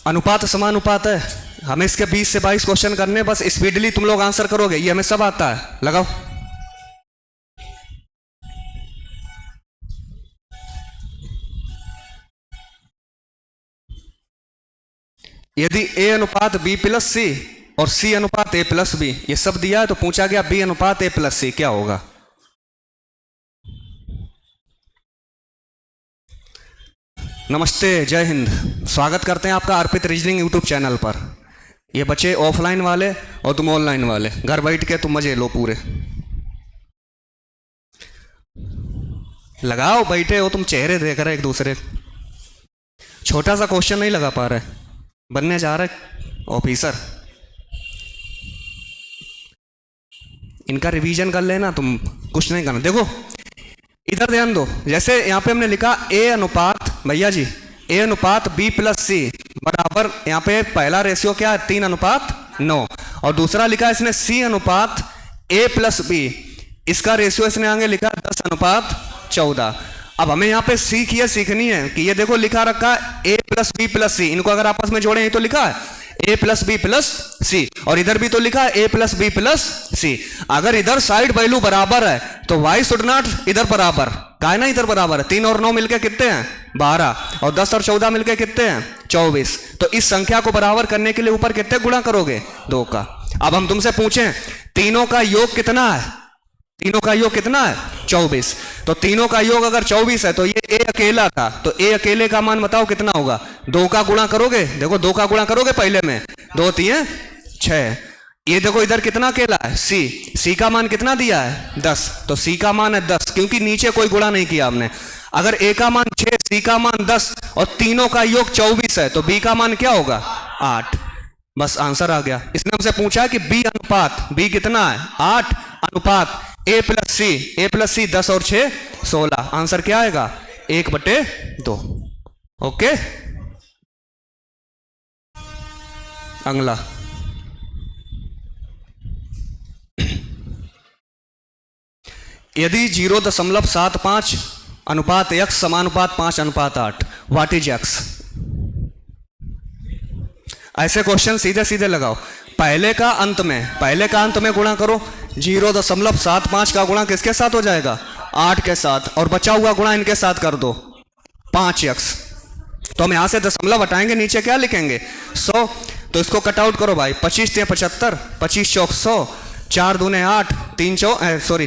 अनुपात समानुपात है। हमें इसके 20 से 22 क्वेश्चन करने, बस स्पीडली तुम लोग आंसर करोगे, ये हमें सब आता है। लगाओ। यदि ए अनुपात बी प्लस सी और सी अनुपात ए प्लस बी, ये सब दिया है, तो पूछा गया बी अनुपात ए प्लस सी क्या होगा। नमस्ते, जय हिंद। स्वागत करते हैं आपका अर्पित रीजनिंग यूट्यूब चैनल पर। ये बच्चे ऑफलाइन वाले और तुम ऑनलाइन वाले, घर बैठ के तुम मजे लो पूरे। लगाओ, बैठे हो तुम, चेहरे देख रहे एक दूसरे। छोटा सा क्वेश्चन नहीं लगा पा रहे, बनने जा रहे ऑफिसर। इनका रिवीजन कर लेना, तुम कुछ नहीं करना। देखो इधर ध्यान दो, जैसे यहां पे हमने लिखा ए अनुपात, भैया जी ए अनुपात बी प्लस सी बराबर, यहां पे पहला रेशियो क्या है 3:9, और दूसरा लिखा इसने सी अनुपात ए प्लस बी, इसका रेशियो इसने आगे लिखा 10:14। अब हमें यहाँ पे सीखनी है कि ये देखो लिखा रखा है ए प्लस बी प्लस सी, इनको अगर आपस में जोड़े तो लिखा है ए प्लस बी प्लस सी, और इधर भी तो लिखा है ए प्लस बी प्लस सी। अगर इधर साइड वैल्यू बराबर है तो वाई शुड नॉट इधर बराबर का है ना, इधर बराबर है। 3 और 9 मिलके कितने हैं 12, और 10 और 14 मिलके कितने हैं 24। तो इस संख्या को बराबर करने के लिए ऊपर कितने गुणा करोगे 2 का। अब हम तुमसे पूछें तीनों का योग कितना है, तीनों का योग कितना है 24। तो तीनों का योग अगर 24 है तो ये ए अकेला था, तो ए अकेले का मान बताओ कितना होगा। 2 का गुणा करोगे, देखो 2 का गुणा करोगे पहले में, 2 3 6। ये देखो इधर कितना अकेला है सी का मान कितना दिया है 10, तो सी का मान है 10, क्योंकि नीचे कोई गुणा नहीं किया हमने। अगर ए का मान 6, सी का मान 10 और तीनों का योग 24 है, तो बी का मान क्या होगा 8। बस आंसर आ गया। इसने हमसे पूछा कि बी अनुपात, बी कितना है 8 अनुपात ए प्लस सी 10 और 6 16। आंसर क्या आएगा 1/2। ओके, अगला यदि 0.75 अनुपात x समानुपात 5:8, व्हाट इज x। ऐसे क्वेश्चन सीधे सीधे लगाओ, पहले का अंत में गुणा करो। 0.75 का गुणा किसके साथ हो जाएगा 8 के साथ, और बचा हुआ गुणा इनके साथ कर दो 5x। तो हम यहां से दशमलव हटाएंगे, नीचे क्या लिखेंगे 100, तो इसको कट आउट करो भाई। 25 × 75, 25 चौक 100, 4 दूने 8,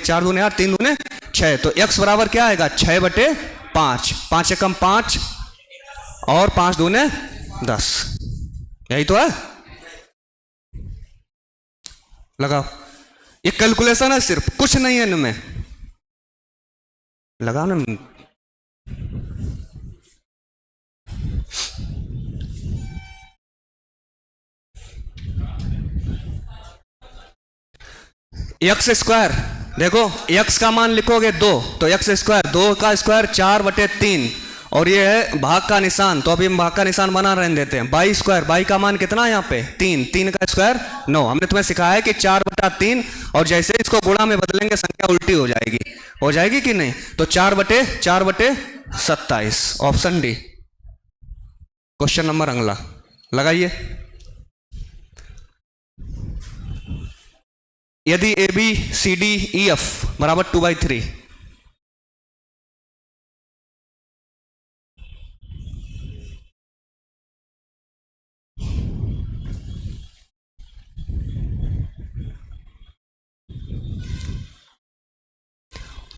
4 दूने 8, 3 दूने 6। तो x बराबर क्या आएगा 6/5, 5 एकम 5 और 5 दूने 10, यही तो है। लगाओ, ये कैलकुलेशन है सिर्फ, कुछ नहीं है इनमें। लगाओ ना। एक्स स्क्वायर, देखो x का मान लिखोगे 2, तो x स्क्वायर 2 का स्क्वायर 4/3, और ये है भाग का निशान, तो अभी हम भाग का निशान बना रहने देते हैं। बाई स्क्वायर, बाई का मान कितना है यहाँ पे 3, 3 का स्क्वायर 9। हमने तुम्हें सिखाया है कि 4/3, और जैसे इसको गुणा में बदलेंगे संख्या उल्टी हो जाएगी कि नहीं। तो 4/27, ऑप्शन डी क्वेश्चन नंबर अगला लगाइए। यदि A B C D E F बराबर 2/3,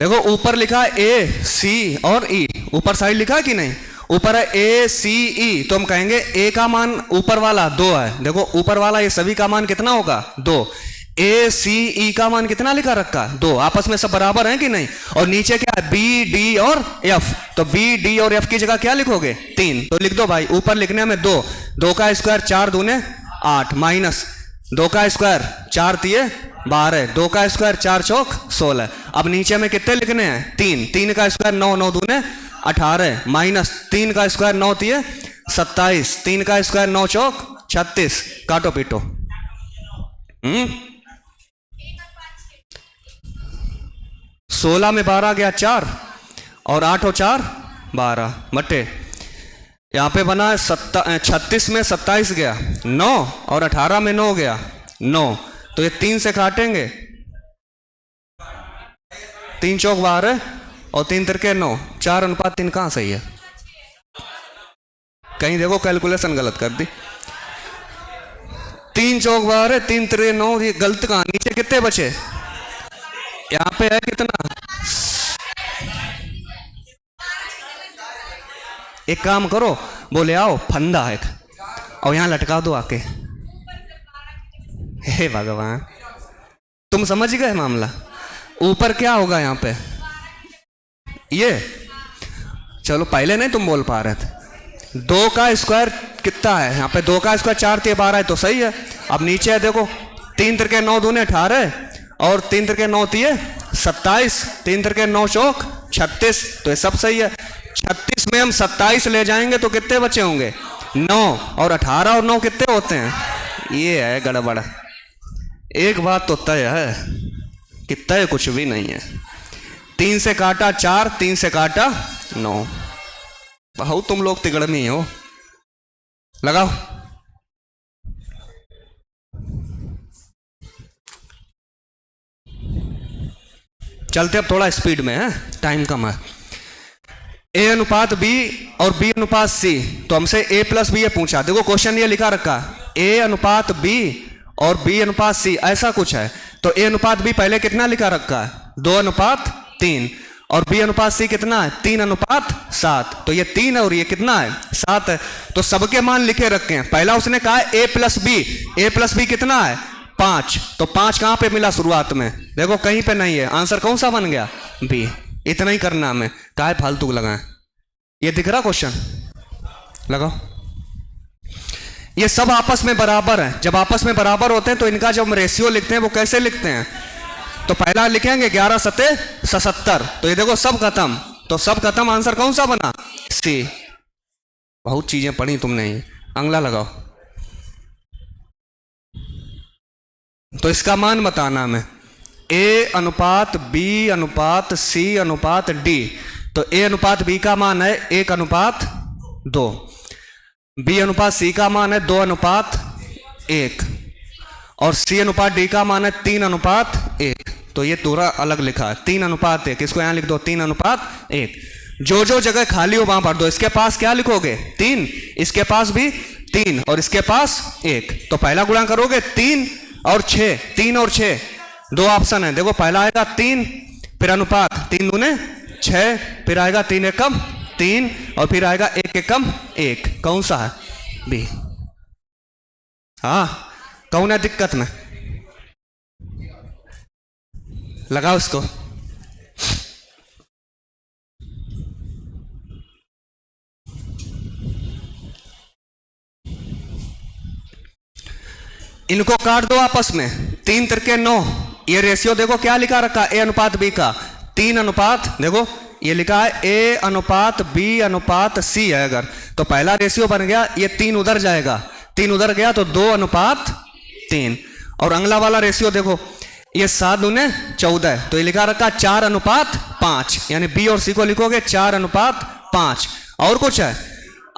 देखो ऊपर लिखा है ए सी और ई, ऊपर साइड लिखा है कि नहीं, ऊपर है ए सी ई, तो हम कहेंगे ए का मान ऊपर वाला 2 है। देखो ऊपर वाला ये सभी का मान कितना होगा 2, ए सी ई का मान कितना लिखा रखा 2, आपस में सब बराबर हैं कि नहीं। और नीचे क्या है बी डी और एफ, तो बी डी और एफ की जगह क्या लिखोगे 3, तो लिख दो भाई। ऊपर लिखने में 2, 2 का स्क्वायर 4 दूने 8, माइनस 2 का स्क्वायर 4 तिये 12, 2 का स्क्वायर 4 चौक 16। अब नीचे में कितने लिखने हैं 3, 3 का स्क्वायर 9, 9 दूने 18, माइनस 3 का स्क्वायर 9 तिये 27, 3 का स्क्वायर 9 चौक 36। काटो पीटो। 16 में 12 गया 4, और 8 और 4 12 बटे यहाँ पे बना 36 में 27 गया 9 और 18 में 9 गया 9, तो ये 3 से काटेंगे, 3 चौक 12 और 3 तिरके 9, 4:3 कहाँ सही है? कहीं देखो कैलकुलेशन गलत कर दी। 3 चौक 12 3 तिरके 9, ये गलत कहाँ? नीचे कितने बचे? यहाँ पे है कितना? एक काम करो, बोले आओ फंदा है और यहां लटका दो आके। हे भगवान, तुम समझ गए मामला? ऊपर क्या होगा यहाँ पे? ये चलो पहले नहीं तुम बोल पा रहे थे। 2 का स्क्वायर कितना है यहाँ पे? 2 का स्क्वायर 4 3 12 है, तो सही है। अब नीचे है देखो, 3 तिरके 9 दूने 18 और 3 तिरके 9 तिये 27, 3 तिरके 9 चौक 36, तो ये सब सही है। 36 में हम 27 ले जाएंगे तो कितने बचे होंगे? 9, और 18 और 9 कितने होते हैं? ये है गड़बड़। एक बात तो तय है कि तय कुछ भी नहीं है। 3 से काटा 4, 3 से काटा 9। बहुत तुम लोग तिगड़मी हो। लगाओ। चलते अब थोड़ा स्पीड में है, टाइम कम है। ए अनुपात बी और बी अनुपात सी, तो हमसे ए प्लस बी ये पूछा। देखो क्वेश्चन ये लिखा रखा, ए अनुपात बी और बी अनुपात सी, ऐसा कुछ है। तो ए अनुपात बी पहले कितना लिखा रखा है? 2:3, और बी अनुपात सी कितना है? 3:7। तो ये 3 है और ये कितना है? 7 है। तो सबके मान लिखे रखे हैं। पहला उसने कहा ए प्लस बी, ए प्लस बी कितना है? 5। तो 5 कहां पे मिला शुरुआत में? देखो कहीं पे नहीं है। आंसर कौन सा बन गया? बी। इतना ही करना हमें, काहे फालतू लगाएं। ये दिख रहा क्वेश्चन? लगाओ। ये सब आपस में बराबर है। जब आपस में बराबर होते हैं तो इनका जब हम रेशियो लिखते हैं वो कैसे लिखते हैं? तो पहला लिखेंगे 11 सते 77। तो ये देखो सब खत्म, तो सब खत्म। आंसर कौन सा बना? सी। बहुत चीजें पढ़ी तुमने। अगला लगाओ। तो इसका मान बताना हमें। ए अनुपात बी अनुपात सी अनुपात डी। तो ए अनुपात बी का मान है 1:2, बी अनुपात सी का मान है 2:1, और सी अनुपात डी का मान है 3:1। तो ये पूरा अलग लिखा है 3:1। इसको यहां लिख दो 3:1। जो जो जगह खाली हो वहां भर दो। इसके पास क्या लिखोगे? 3, इसके पास भी 3 और इसके पास 1। तो पहला गुणा करोगे 3 और 6, 3 और 6, 2 ऑप्शन है। देखो पहला आएगा 3, फिर अनुपात 3 दूने 6, फिर आएगा 3 एकम 3, और फिर आएगा 1 एकम 1। कौन सा है? बी। हाँ, कौन है दिक्कत में? लगाओ इसको। इनको काट दो आपस में। 3 तिरके 9। ये रेशियो देखो क्या लिखा रखा? ए अनुपात बी का 3 अनुपात, देखो ये लिखा है ए अनुपात बी अनुपात सी है। अगर तो पहला रेशियो बन गया, ये 3 उधर जाएगा, 3 उधर गया तो 2:3। और अगला वाला रेशियो देखो, ये 7 दूने 14, तो ये लिखा रखा 4:5। यानी बी और सी को लिखोगे 4:5। और कुछ है?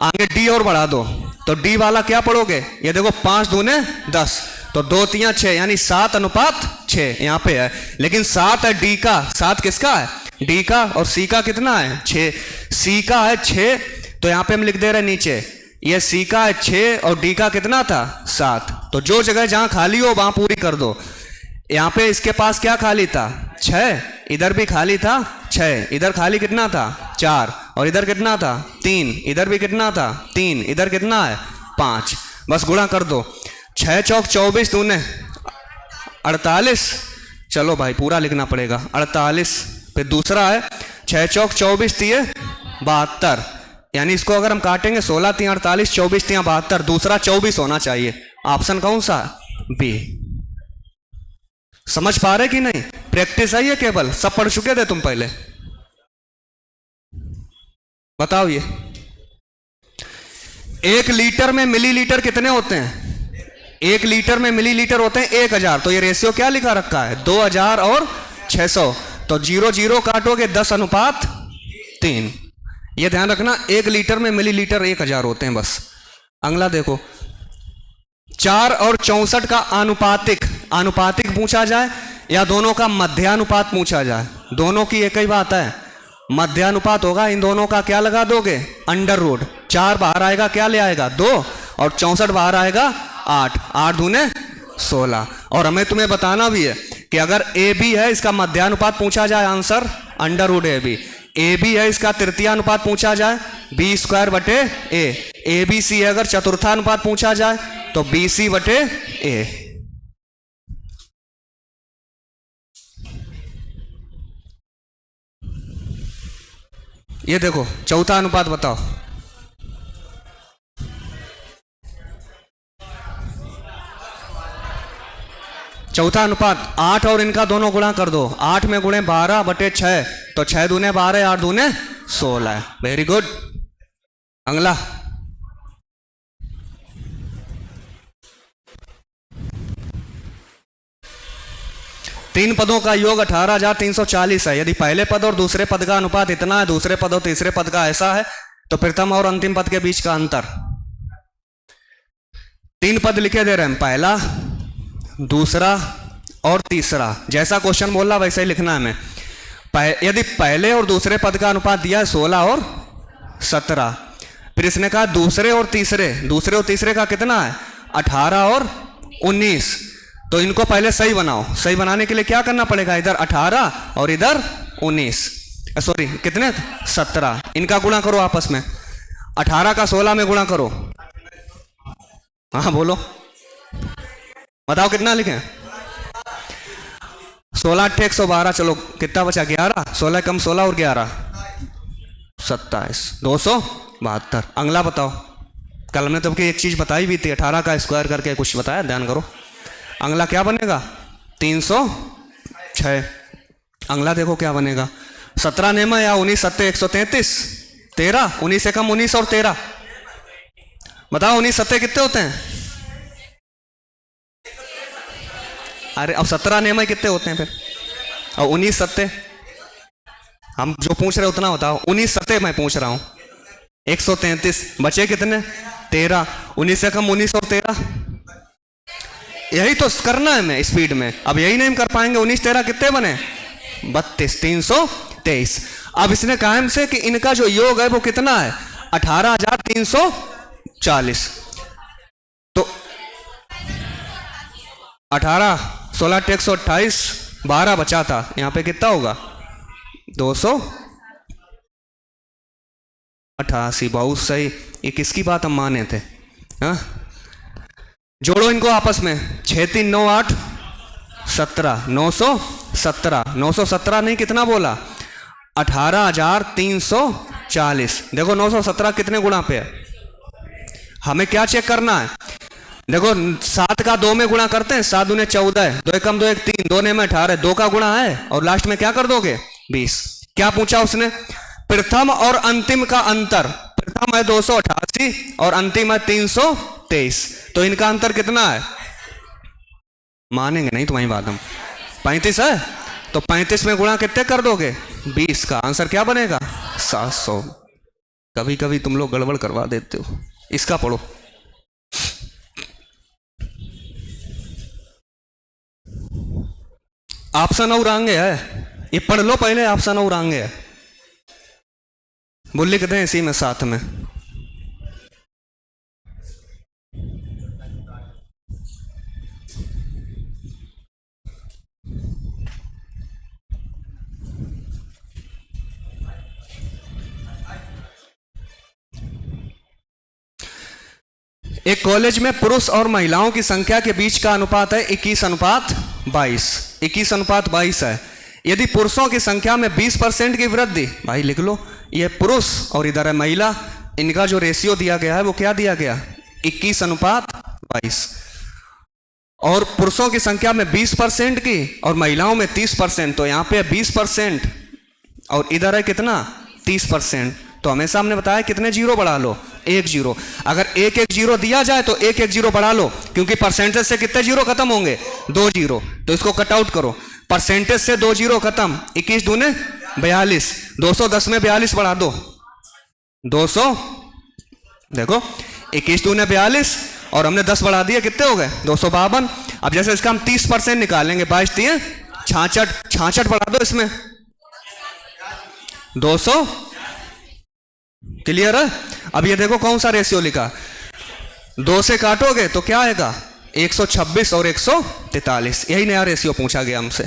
आगे डी और बढ़ा दो, तो डी वाला क्या पढ़ोगे? ये देखो 5 दूने 10, तो 2 3 6, यानी 7:6 यहाँ पे है। लेकिन 7 है डी का, 7 किसका है? डी का। और सी का कितना है? 6। सी का है 6, तो यहाँ पे हम लिख दे रहे नीचे, ये सी का है 6 और डी का कितना था? 7। तो जो जगह जहां खाली हो वहां पूरी कर दो। यहाँ पे इसके पास क्या खाली था? 6, इधर भी खाली था 6, इधर खाली कितना था? 4, और इधर कितना था? 3, इधर भी कितना था? 3, इधर कितना है? 5। बस गुणा कर दो। 6 चौक 24 दूने 48। चलो भाई पूरा लिखना पड़ेगा 48। फिर दूसरा है 6 चौक 24 तिये 72, यानी इसको अगर हम काटेंगे 16 3 48, 24 3 72, दूसरा 24 होना चाहिए। ऑप्शन कौन सा? बी। समझ पा रहे कि नहीं? प्रैक्टिस है ये, केवल सब पढ़ चुके थे तुम पहले। बताओ ये 1 लीटर में मिलीलीटर कितने होते हैं? 1 लीटर में मिलीलीटर होते हैं 1000। तो ये रेशियो क्या लिखा रखा है? 2000 और 600। तो 0 0 काटोगे 10:3। ये ध्यान रखना, 1 लीटर में मिलीलीटर 1000 होते हैं बस। अगला देखो, 4 और 64 का आनुपातिक पूछा जाए या दोनों का मध्यानुपात पूछा जाए, दोनों की एक ही बात है, मध्यानुपात होगा। इन दोनों का क्या लगा दोगे? Under root. 4 बाहर आएगा, क्या ले आएगा? 2, और 64 बाहर आएगा 8, 8 दूने 16। और हमें तुम्हें बताना भी है कि अगर ए बी है, इसका मध्यानुपात पूछा जाए, answer under root A B है, इसका तृतीयानुपात पूछा जाए b² बटे ए बी सी है, अगर चतुर्थानुपात पूछा जाए तो बी सी बटे ए। ये देखो चौथा अनुपात बताओ। चौथा अनुपात 8 और इनका दोनों गुणा कर दो, 8 में गुणे 12 बटे 6, तो 6 दूने 12, 8 दूने 16। Very good. अगला, तीन पदों का योग 18,340 है। यदि पहले पद और दूसरे पद का अनुपात इतना है, दूसरे पद और तीसरे पद का ऐसा है, तो प्रथम और अंतिम पद के बीच का अंतर। 3 पद लिखे दे रहे हैं, पहला, दूसरा और तीसरा। जैसा क्वेश्चन बोल रहा वैसे ही लिखना है हमें। यदि पहले और दूसरे पद का अनुपात दिया है 16 और 17, फिर इसने कहा दूसरे और तीसरे का कितना है? 18 और 19। तो इनको पहले सही बनाओ। सही बनाने के लिए क्या करना पड़ेगा? इधर 18 और इधर 19, सॉरी कितने? 17। इनका गुणा करो आपस में, 18 का 16 में गुणा करो। हाँ बोलो, बताओ कितना लिखें? 16 8 112। चलो कितना बचा? 11। 16 कम 16 और 11 27, 272। अगला बताओ। कल हमने तो एक चीज बताई भी थी, 18 का स्क्वायर करके कुछ बताया, ध्यान करो। अगला क्या बनेगा? 306। अगला देखो क्या बनेगा? 17 नेमा या 19 सत्ते 133, 13, 19 से कम 19 और 13। बताओ 19 सत्ते कितने होते हैं? अरे अब 17 नेमा कितने होते हैं फिर? और 19 सत्ते हम जो पूछ रहे उतना बताओ। 19 सत्ते मैं पूछ रहा हूं, 133। बचे कितने? 13। 19 से कम 19 और 13, यही तो करना है मैं स्पीड में। अब यही नहीं कर पाएंगे। 19 13 कितने बने? 32, 323। अब इसने कहा हमसे कि इनका जो योग है वो कितना है? 18,340। तो 18, 16 128, 12 बचा था, यहां पे कितना होगा? 288। बहुत सही। ये किसकी बात हम माने थे? हाँ, जोड़ो इनको आपस में। 6 3 9 8 17, 917। 917 नहीं, कितना बोला? 18,340। देखो 917 कितने गुणा पे है? हमें क्या चेक करना है? देखो 7 का 2 में गुणा करते हैं, 7 दूने 14, 2 कम 2 1 3, 2 ने में 18, 2 का गुणा है और लास्ट में क्या कर दोगे? 20। क्या पूछा उसने? प्रथम और अंतिम का अंतर। प्रथम है 288 और अंतिम है 323, तो इनका अंतर कितना है? मानेंगे नहीं तुम्हारी बात हम। 35 है, तो 35 में गुणा कितने कर दोगे? 20 का आंसर क्या बनेगा? 700। कभी कभी तुम लोग गड़बड़ करवा देते हो। इसका पढ़ो। ऑप्शन और आगे है, ये पढ़ लो पहले। ऑप्शन और आगे है, वो लिख दें इसी में साथ में। एक कॉलेज में पुरुष और महिलाओं की संख्या के बीच का अनुपात है 21:22। 21:22 है। यदि पुरुषों की संख्या में 20% की वृद्धि, भाई लिख लो, ये पुरुष और इधर है महिला, इनका जो रेशियो दिया गया है वो क्या दिया गया? 21:22। और पुरुषों की संख्या में 20% की और महिलाओं में 30%, तो यहाँ पे 20% और इधर है कितना? 30%। तो हमेशा हमने बताया कितने जीरो बढ़ा लो? 1 जीरो। अगर 1 1 जीरो दिया जाए तो 1 1 जीरो बढ़ा लो, क्योंकि परसेंटेज से कितने जीरो खत्म होंगे? 2 जीरो। तो इसको कट आउट करो, परसेंटेज से 2 जीरो खत्म। 21 दूने 42, 210 में 42 बढ़ा दो, 200, देखो 21 दूने 42 और हमने 10 बढ़ा दिया, कितने हो गए 252। अब जैसे इसका हम 30% निकालेंगे, 22 दिए 66, 66 बढ़ा दो इसमें 200, क्लियर है। अब ये देखो कौन सा रेशियो लिखा, 2 से काटोगे तो क्या आएगा 126 और 143, यही नया रेशियो पूछा गया हमसे।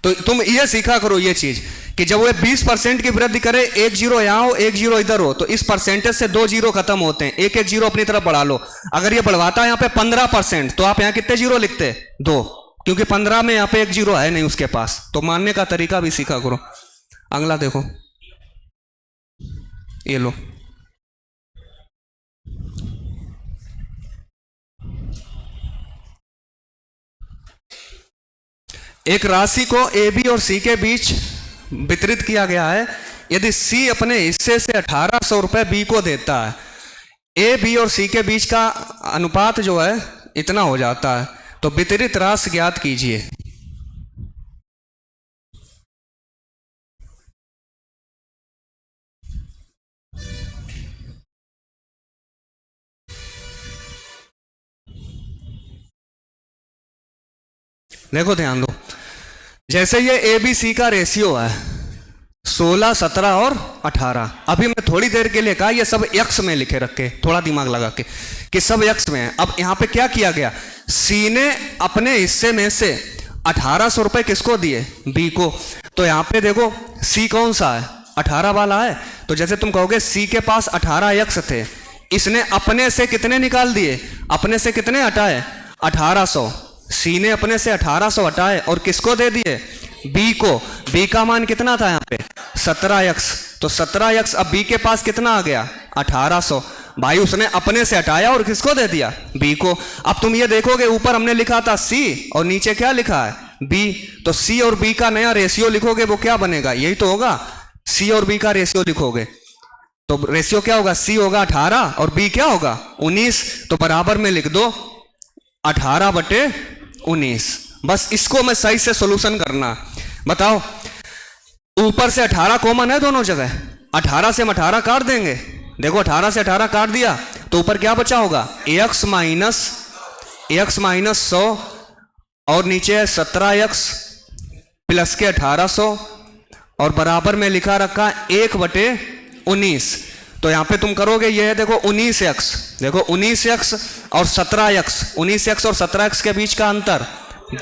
तो तुम ये सीखा करो ये चीज कि जब वो 20% की वृद्धि करे, एक जीरो यहां हो एक जीरो इधर हो, तो इस परसेंटेज से 2 जीरो खत्म होते हैं, एक एक जीरो अपनी तरफ बढ़ा लो। अगर ये बढ़वाता है यहाँ पे 15%, तो आप यहाँ कितने जीरो लिखते 2, क्योंकि 15 में यहाँ पे एक जीरो है नहीं उसके पास। तो मानने का तरीका भी सीखा करो। अगला देखो, ये लो, एक राशि को ए बी और सी के बीच वितरित किया गया है। यदि सी अपने हिस्से से 1800 रुपए बी को देता है, ए बी और सी के बीच का अनुपात जो है इतना हो जाता है, तो वितरित राशि ज्ञात कीजिए। देखो ध्यान दो, जैसे ये ए बी सी का रेशियो है 16, 17 और 18। अभी मैं थोड़ी देर के लिए कहा ये सब एक्स में लिखे रखे, थोड़ा दिमाग लगा के कि सब एक्स में है। अब यहां पे क्या किया गया, सी ने अपने हिस्से में से 1800 रुपए किसको दिए, बी को। तो यहां पे देखो सी कौन सा है, 18 वाला है। तो जैसे तुम कहोगे सी के पास 18 एक्स थे, इसने अपने से कितने निकाल दिए, अपने से कितने हटाए 1800। सी ने अपने से 1800 हटाए और किसको दे दिए, बी को। बी का मान कितना था यहाँ पे 17x, तो 17x अब बी के पास कितना आ गया 1800। भाई उसने अपने से हटाया और किसको दे दिया, बी को। अब तुम ये देखोगे ऊपर हमने लिखा था सी और नीचे क्या लिखा है बी, तो सी और बी का नया रेशियो लिखोगे वो क्या बनेगा, यही तो होगा, सी और बी का रेशियो लिखोगे तो रेशियो क्या होगा, सी होगा 18 और बी क्या होगा 19। तो बराबर में लिख दो 18/19। बस इसको मैं सही से सॉल्यूशन करना। बताओ ऊपर से 18 कॉमन है दोनों जगह, 18 से हम 18 काट देंगे। देखो 18 से 18 काट दिया तो ऊपर क्या बचा होगा x माइनस 100 और नीचे है 17x प्लस के 1800 और बराबर में लिखा रखा 1/19। तो यहां पे तुम करोगे ये है देखो 19x, देखो 19x और 17x, 19x और 17x के बीच का अंतर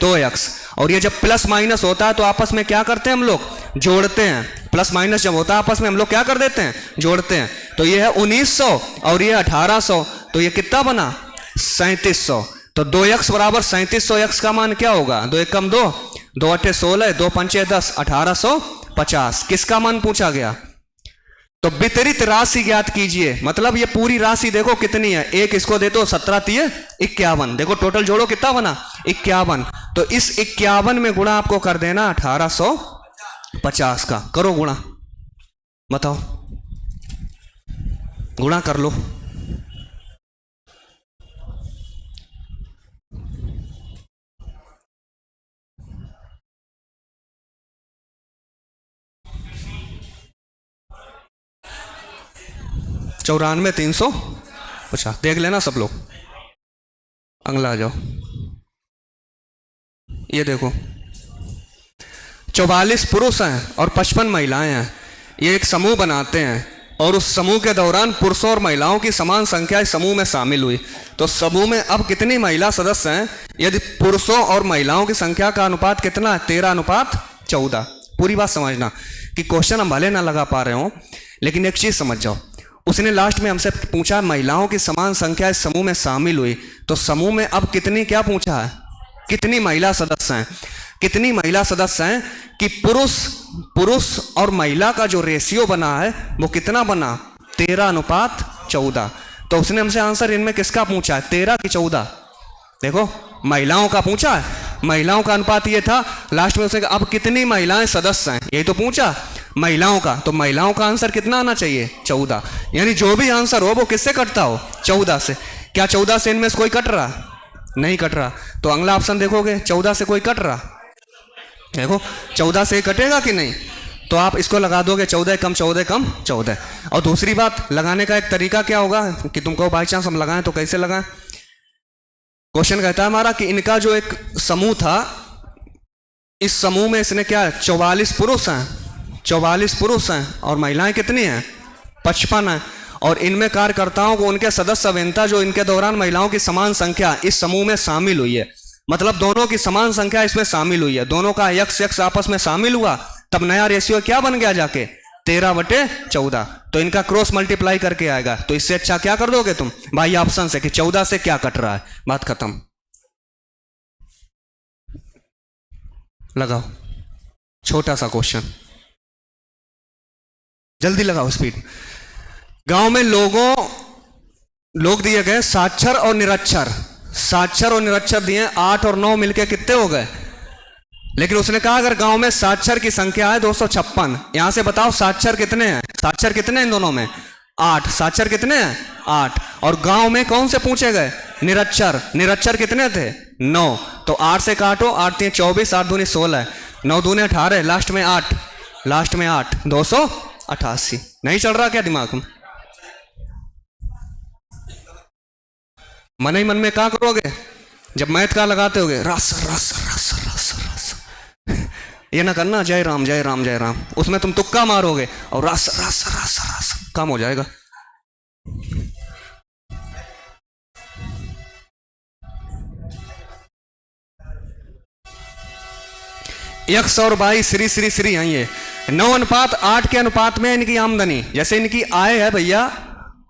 2x। और ये जब प्लस माइनस होता है तो आपस में क्या करते हैं हम लोग, जोड़ते हैं। प्लस माइनस जब होता है आपस में हम लोग क्या कर देते हैं, जोड़ते हैं। तो ये है 1900 और ये 1800, तो ये कितना बना 3700। तो 2x बराबर 3700x का मान क्या होगा, 2 1 2, 2 8 16, 2 5 10, 1850। किसका मान पूछा गया, तो वितरित राशि ज्ञात कीजिए। मतलब ये पूरी राशि देखो कितनी है, एक इसको दे दो 17 3 51, देखो टोटल जोड़ो कितना बना 51। तो इस 51 में गुणा आपको कर देना 1850 का, करो गुणा, बताओ गुणा कर लो। चौरानवे 350, देख लेना सब लोग। अगला आ जाओ, ये देखो 44 पुरुष हैं और 55 महिलाएं हैं। ये एक समूह बनाते हैं और उस समूह के दौरान पुरुषों और महिलाओं की समान संख्या इस समूह में शामिल हुई। तो समूह में अब कितनी महिला सदस्य हैं, यदि पुरुषों और महिलाओं की संख्या का अनुपात कितना है 13:14। पूरी बात समझना कि क्वेश्चन हम भले ना लगा पा रहे हो, लेकिन एक चीज समझ जाओ। उसने लास्ट में हमसे पूछा महिलाओं की समान संख्या इस समूह में शामिल हुई, तो समूह में अब कितनी क्या पूछा है, कितनी महिला सदस्य हैं। कितनी महिला सदस्य हैं कि पुरुष और महिला का जो रेशियो बना है वो कितना बना 13:14। तो उसने हमसे आंसर इनमें किसका पूछा है 13 कि 14। देखो महिलाओं का पूछा है, महिलाओं का अनुपात ये था। लास्ट में उसे अब कितनी महिलाएं सदस्य हैं यही तो पूछा महिलाओं का, तो महिलाओं का आंसर कितना आना चाहिए 14। यानी जो भी आंसर हो वो किससे कटता हो 14 से। क्या 14 से इनमें से कोई कट रहा, नहीं कट रहा। तो अगला ऑप्शन देखोगे 14 से कोई कट रहा, देखो 14 से कटेगा कि नहीं, तो आप इसको लगा दोगे 14 कम 14 कम 14। और दूसरी बात लगाने का एक तरीका क्या होगा कि तुमको बाई चांस हम लगाएं तो कैसे लगाएं। क्वेश्चन कहता है हमारा कि इनका जो एक समूह था, इस समूह में इसने क्या है 44 पुरुष हैं, 44 पुरुष हैं और महिलाएं कितनी हैं 55 हैं। और इनमें कार्यकर्ताओं को उनके सदस्य अभियंता जो इनके दौरान महिलाओं की समान संख्या इस समूह में शामिल हुई है, मतलब दोनों की समान संख्या इसमें शामिल हुई है, दोनों का यक्स आपस में शामिल हुआ, तब नया रेशियो क्या बन गया जाके 13/14। तो इनका क्रॉस मल्टीप्लाई करके आएगा। तो इससे अच्छा क्या कर दोगे तुम भाई ऑप्शन से कि 14 से क्या कट रहा है, बात खत्म। लगाओ छोटा सा क्वेश्चन, जल्दी लगाओ स्पीड। गांव में लोग दिए गए साक्षर और निरक्षर, साक्षर और निरक्षर दिए 8 और 9 मिलके कितने हो गए। लेकिन उसने कहा अगर गांव में साक्षर की संख्या है 256, यहां से बताओ साक्षर कितने हैं, साक्षर कितने हैं इन दोनों में 8, साक्षर कितने हैं 8। और गांव में कौन से पूछे गए निरक्षर, निरक्षर कितने थे 9। तो 8 से काटो, 8 3 24, 8 दूनी 16, 9 दूने 18, लास्ट में 8, लास्ट में 8, 288। नहीं चल रहा क्या दिमाग में? मन ही मन में क्या करोगे जब मैथ का लगाते होगे रस रस रस रस रस, ये ना करना जय राम जय राम जय राम, उसमें तुम तुक्का मारोगे और रस रस रस रस काम हो जाएगा। यक्स और बाई श्री श्री श्री आई है। 9:8 के अनुपात में इनकी आमदनी, जैसे इनकी आय है भैया,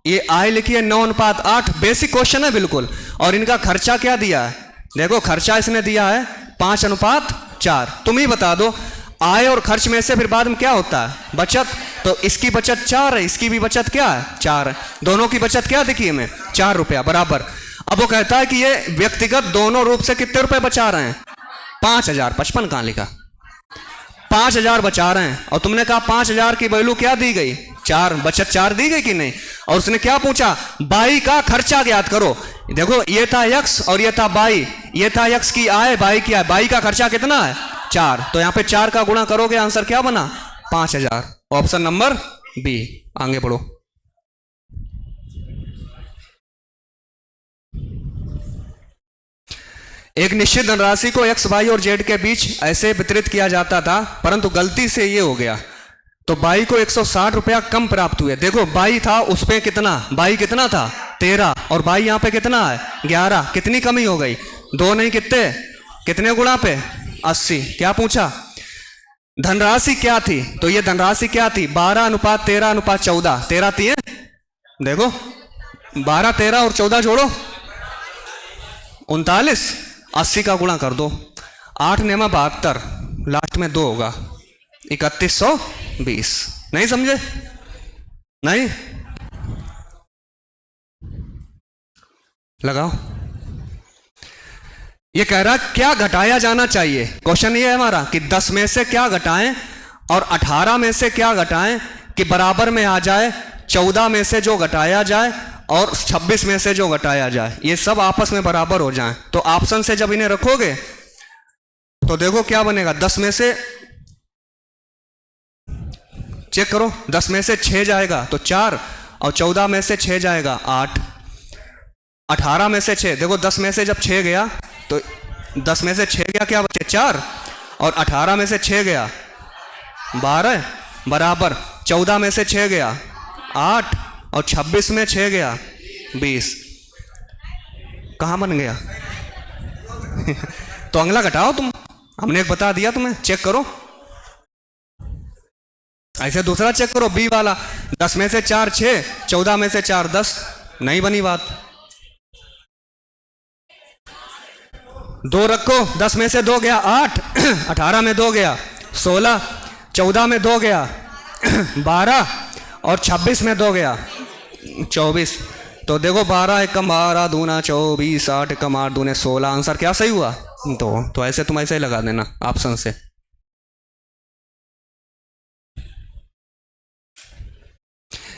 ये आय लिखी है 9:8, बेसिक क्वेश्चन है बिल्कुल। और इनका खर्चा क्या दिया है, देखो खर्चा इसने दिया है 5:4। तुम ही बता दो आय और खर्च में से फिर बाद में क्या होता है बचत। तो इसकी बचत 4 है, इसकी भी बचत क्या है 4 है, दोनों की बचत क्या दिखी हमें 4 रुपया बराबर। अब वो कहता है कि ये व्यक्तिगत दोनों रूप से कितने रुपए बचा रहे हैं 5000। 55 कहां लिखा, 5000 बचा रहे हैं। और तुमने कहा 5000 की वैल्यू क्या दी गई 4, बचत 4 दी गई कि नहीं। और उसने क्या पूछा बाई का खर्चा ज्ञात करो। देखो ये था यक्स और ये था बाई, ये था यक्स की आय बाई की आय, बाई का खर्चा कितना है 4। तो यहां पे 4 का गुणा करोगे आंसर क्या बना 5000। Option number B. आगे बढ़ो। एक निश्चित धनराशि को एक्स वाई और जेड के बीच ऐसे वितरित किया जाता था, परंतु गलती से ये हो गया तो बाई को 160 रुपया कम प्राप्त हुए। देखो बाई था उस पे कितना, बाई कितना था 13 और बाई यहां पे कितना है 11, कितनी कमी हो गई 2 नहीं कितने गुणा पे 80। क्या पूछा धनराशि क्या थी, तो ये धनराशि क्या थी 12:13:14। 13 थी, देखो 12 13 और 14 जोड़ो 39, 80 का गुणा कर दो, 8 9 72, लास्ट में 2 होगा 3120। नहीं समझे? नहीं लगाओ। ये कह रहा क्या घटाया जाना चाहिए, क्वेश्चन ये है हमारा कि 10 में से क्या घटाएं और 18 में से क्या घटाएं कि बराबर में आ जाए 14 में से जो घटाया जाए और 26 में से जो घटाया जाए, ये सब आपस में बराबर हो जाएं। तो ऑप्शन से जब इन्हें रखोगे तो देखो क्या बनेगा, 10 में से चेक करो, 10 में से 6 जाएगा तो 4 और 14 में से 6 जाएगा 8, 18 में से 6, देखो 10 में से जब 6 गया तो 10 में से 6 गया क्या बचे 4 और 18 में से 6 गया 12 बराबर, 14 में से 6 गया 8 और 26 में 6 गया 20। कहां बन गया तो अगला घटाओ तुम, हमने एक बता दिया तुम्हें, चेक करो। ऐसे दूसरा चेक करो बी वाला, 10 में से 4 6, 14 में से 4 10, नहीं बनी बात। 2 रखो, 10 में से 2 गया 8, 18 में 2 गया 16, 14 में 2 गया 12 और 26 में 2 गया 24। तो देखो 12 एकम 12 दूना 24, 8 एकम 8 दूने 16, आंसर क्या सही हुआ। तो ऐसे तुम ऐसे ही लगा देना ऑप्शन से।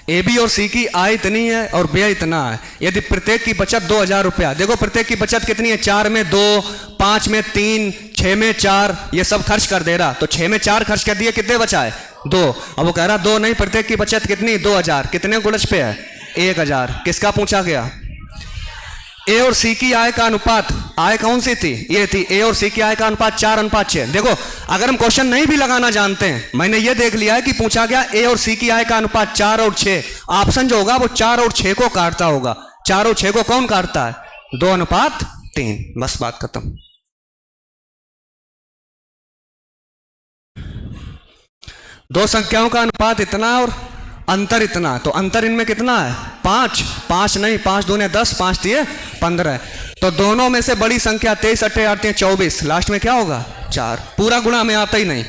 ए बी और सी की आय इतनी है और व्यय इतना है, यदि प्रत्येक की बचत 2000 रुपया, देखो प्रत्येक की बचत कितनी है 4 में 2, 5 में 3, 6 में 4, ये सब खर्च कर दे रहा, तो 6 में 4 खर्च कर दिए कितने बचा है 2। अब वो कह रहा 2 नहीं, प्रत्येक की बचत कितनी, 2000। कितने गुणज पे है, 1000। किसका पूछा गया, ए और सी की आय का अनुपात। आय कौन सी थी, ये थी। ए और सी की आय का अनुपात 4:6। देखो अगर हम क्वेश्चन नहीं भी लगाना जानते हैं, मैंने ये देख लिया है कि पूछा गया ए और सी की आय का अनुपात 4 और 6। ऑप्शन जो होगा वो 4 और 6 को काटता होगा। 4 और 6 को कौन काटता है, 2:3। बस बात खत्म। दो संख्याओं का अनुपात इतना और अंतर इतना, तो अंतर इनमें कितना है, 5। 5 नहीं, 5 दूने 10, 5 दिए 15। तो दोनों में से बड़ी संख्या 23 8 8 24, लास्ट में क्या होगा, 4। पूरा गुणा में आता ही नहीं।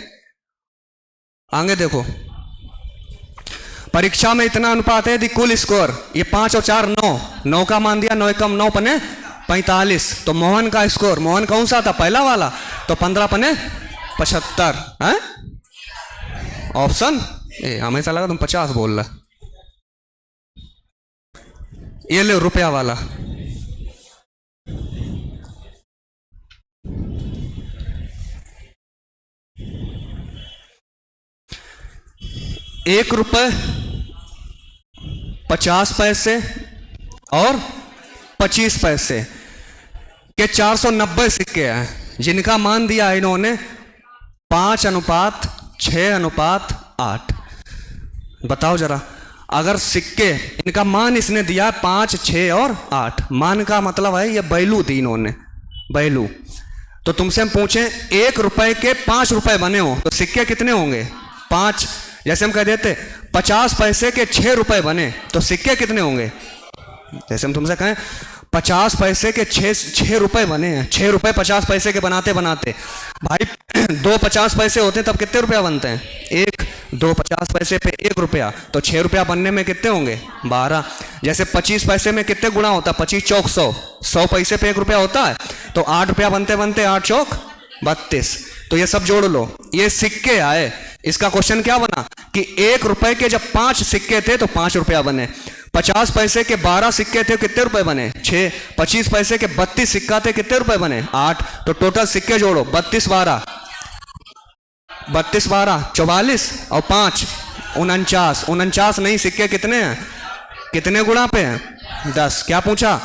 आगे देखो, परीक्षा में इतना अनुपात है, यदि कुल स्कोर ये 5 और 4 9, 9 का मान दिया, 9 कम 9 पने 45। तो मोहन का स्कोर, मोहन कौन सा था, पहला वाला, तो 15 पने 75 है ऑप्शन ए। हमेशा लगा तुम 50 बोल रहा। ये ले रुपया वाला, ₹1 50 पैसे और 25 पैसे के 490 सिक्के हैं, जिनका मान दिया है इन्होंने 5:6:8। बताओ जरा, अगर सिक्के इनका मान इसने दिया 5 6 और 8, मान का मतलब है ये वैल्यू दी इन्होंने, वैल्यू। तो तुमसे हम पूछें ₹1 के 5 रुपए बने हो तो सिक्के कितने होंगे, 5। जैसे हम कह देते 50 पैसे के 6 रुपए बने तो सिक्के कितने होंगे। जैसे हम तुमसे कहें 50 पैसे के 6 रुपए बने हैं, 6 रुपए 50 पैसे के बनाते बनाते भाई 2 50 पैसे होते हैं तब कितने रुपया बनते हैं, 1। 2 50 पैसे पे 1 रुपया, तो 6 रुपया बनने में कितने होंगे, 12। जैसे 25 पैसे में कितने गुणा होता है, 25 चौक 100, 100 पैसे पे 1 रुपया होता है, तो 8 रुपया बनते बनते 8 चौक 32। तो ये सब जोड़ लो, ये सिक्के आए। इसका क्वेश्चन क्या बना कि ₹1 के जब 5 सिक्के थे तो 5 रुपया बने, 50 पैसे के 12 सिक्के थे कितने रुपए बने, 6। 25 पैसे के 32 सिक्का थे कितने रुपए बने, 8। तो टोटल सिक्के जोड़ो, 32 12 44 और 5 49। 49 नहीं, सिक्के कितने हैं, कितने गुणा पे हैं, 10। क्या पूछा,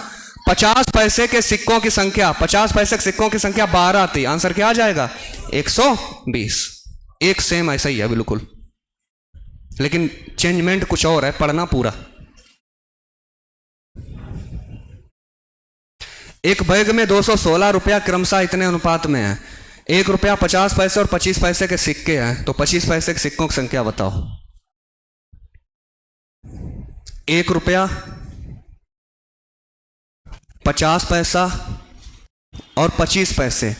50 पैसे के सिक्कों की संख्या, 50 पैसे के सिक्कों की संख्या 12 थी। आंसर क्या आ जाएगा, 120। एक सेम ऐसा ही है बिल्कुल, लेकिन चेंजमेंट कुछ और है, पढ़ना पूरा। एक बैग में 216 रुपया क्रमशः इतने अनुपात में है। ₹1 50 पैसे और 25 पैसे के सिक्के हैं, तो 25 पैसे के सिक्कों की संख्या बताओ। ₹1 50 पैसा और 25 पैसे,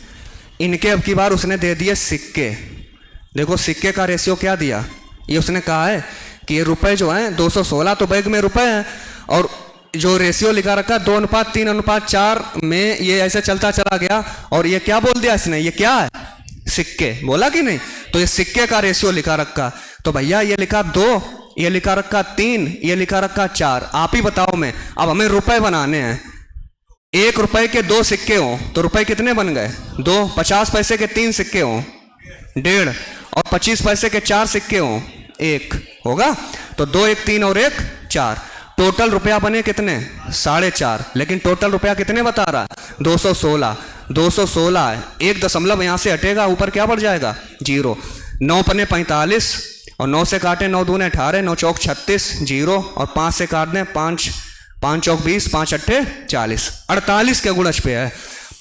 इनके अब की बार उसने दे दिए सिक्के। देखो सिक्के का रेशियो क्या दिया, ये उसने कहा है कि ये रुपए जो हैं 216 तो बैग में रुपए हैं, और जो रेशियो लिखा रखा 2:3:4 में ये ऐसे चलता चला गया, और ये क्या बोल दिया इसने, ये क्या है, सिक्के बोला कि नहीं। तो ये सिक्के का रेशियो लिखा रखा, तो भैया ये लिखा 2, ये लिखा रखा 3, ये लिखा रखा 4। आप ही बताओ में, अब हमें रुपए बनाने हैं। ₹1 के 2 सिक्के हों तो रुपए कितने बन गए, 2। 50 पैसे के 3 सिक्के हों 1.5, और 25 पैसे के 4 सिक्के हों 1 होगा, तो 2 1 3 और 1 4। टोटल रुपया बने कितने, 4.5। लेकिन टोटल रुपया कितने बता रहा है, 216। 216 है, 1 दशमलव यहां से हटेगा, ऊपर क्या बढ़ जाएगा, 0। 9 पने 45, और 9 से काटे 9 दूने 18, 9 चौक 36, 0। और 5 से काट दें 5 चौक 20, 5 अट्ठे 40, 48 के गुणज पे है।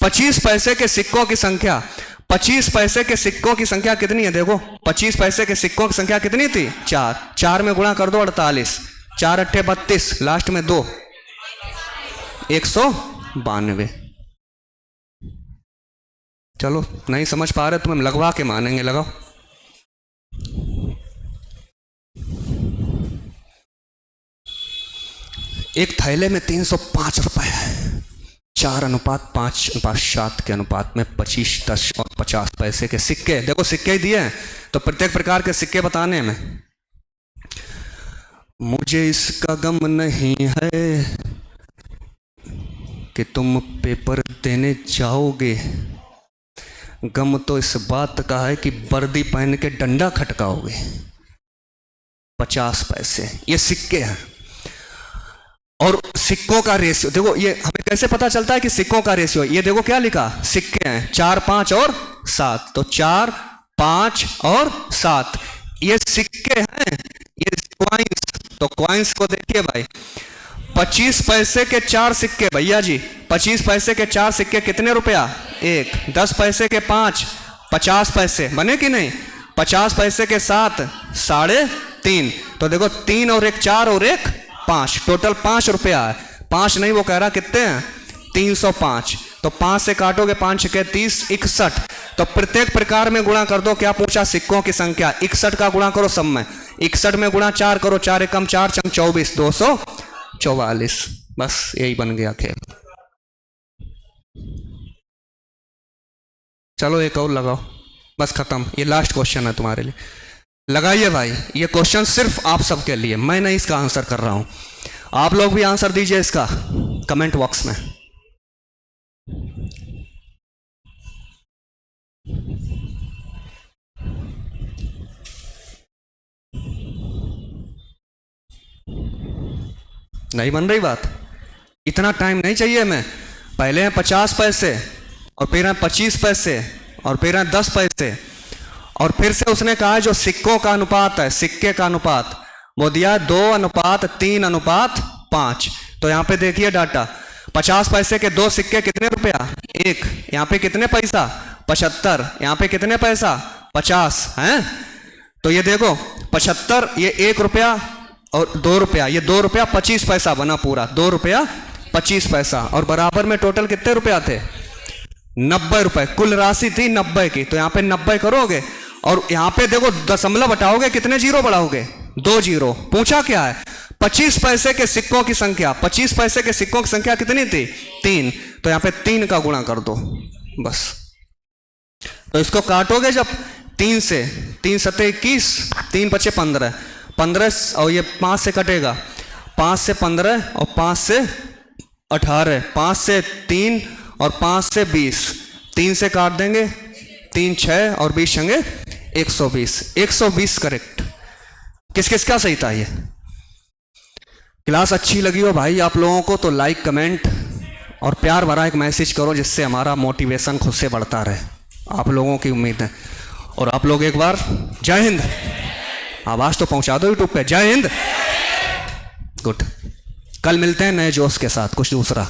25 पैसे के सिक्कों की संख्या, 25 पैसे के सिक्कों की संख्या कितनी है, देखो 25 पैसे के सिक्कों की संख्या कितनी थी, 4। 4 में गुणा कर दो 48, 4 अट्ठे 32, लास्ट में 2, 192। चलो नहीं समझ पा रहे तुम्हें लगवा के मानेंगे, लगाओ। एक थैले में 305 रुपए है, 4:5:7 के अनुपात में 25 10 और 50 पैसे के सिक्के। देखो सिक्के ही दिए हैं, तो प्रत्येक प्रकार के सिक्के बताने में। मुझे इसका गम नहीं है कि तुम पेपर देने जाओगे, गम तो इस बात का है कि वर्दी पहन के डंडा खटकाओगे। 50 पैसे, ये सिक्के हैं। और सिक्कों का रेशियो देखो, ये हमें कैसे पता चलता है कि सिक्कों का रेशियो, ये देखो क्या लिखा, सिक्के हैं 4, 5 और 7, तो 4, 5 और 7 ये सिक्के हैं, ये क्वाइंस। तो क्वाइंस को देखिए भाई, 25 पैसे के 4 सिक्के भैया जी, 25 पैसे के 4 सिक्के कितने रुपया, 1। 10 पैसे के 5, 50 पैसे बने कि नहीं, 50 पैसे के 7, 3.5। तो देखो 3 और 1 4 और 1 5, टोटल 5 रुपया है। 5 नहीं, वो कह रहा कितने हैं, 305। तो 5 से काटोगे, 5 के 30, 61। तो प्रत्येक प्रकार में गुणा कर दो। क्या पूछा, सिक्कों की संख्या। 61 का गुणा करो सब में, 61 में गुणा 4 करो, 4 एकम 4, 24, 244। बस यही बन गया खेल। चलो एक और लगाओ, बस खत्म। ये लास्ट क्वेश्चन है तुम्हारे लिए, लगाइए भाई। ये क्वेश्चन सिर्फ आप सबके लिए, मैं नहीं इसका आंसर कर रहा हूं। आप लोग भी आंसर दीजिए इसका कमेंट बॉक्स में। नहीं बन रही बात, इतना टाइम नहीं चाहिए हमें। पहले हैं 50 पैसे, और फिर हैं 25 पैसे, और फिर हैं 10 पैसे, और फिर से उसने कहा है जो सिक्कों का अनुपात है, सिक्के का अनुपात वो दिया है 2:3:5। तो यहाँ पे देखिए डाटा, 50 पैसे के 2 सिक्के कितने रुपया, 1। यहाँ पे कितने पैसा, 75। यहाँ पे कितने पैसा, 50 हैं। तो ये देखो 75, ये 1 रुपया और 2 रुपया, ये 2 रुपया 25 पैसा बना पूरा, 2 रुपया 25 पैसा। और बराबर में टोटल कितने रुपया थे, 90 रुपए। कुल राशि थी 90 की। तो यहाँ पे 90 करोगे, और यहाँ पे देखो दशमलव हटाओगे, कितने जीरो बढ़ाओगे, 2 जीरो। पूछा क्या है, 25 पैसे के सिक्कों की संख्या। 25 पैसे के सिक्कों की संख्या कितनी थी, 3। तो यहाँ पे 3 का गुणा कर दो बस। तो इसको काटोगे जब 3 से, 3 7 21, 3 5 15, 15 और ये 5 से कटेगा, 5 से 15 और 5 से 18, 5 से 3 और 5 से 20, 3 से काट देंगे, 3 6 और 20 संगे 120। 120 करेक्ट। किस किस का सही था ये। क्लास अच्छी लगी हो भाई आप लोगों को तो लाइक, कमेंट और प्यार भरा एक मैसेज करो, जिससे हमारा मोटिवेशन खुद से बढ़ता रहे। आप लोगों की उम्मीद है। और आप लोग एक बार जय हिंद आवाज तो पहुंचा दो यूट्यूब पे, जय हिंद। गुड। कल मिलते हैं नए जोश के साथ, कुछ दूसरा।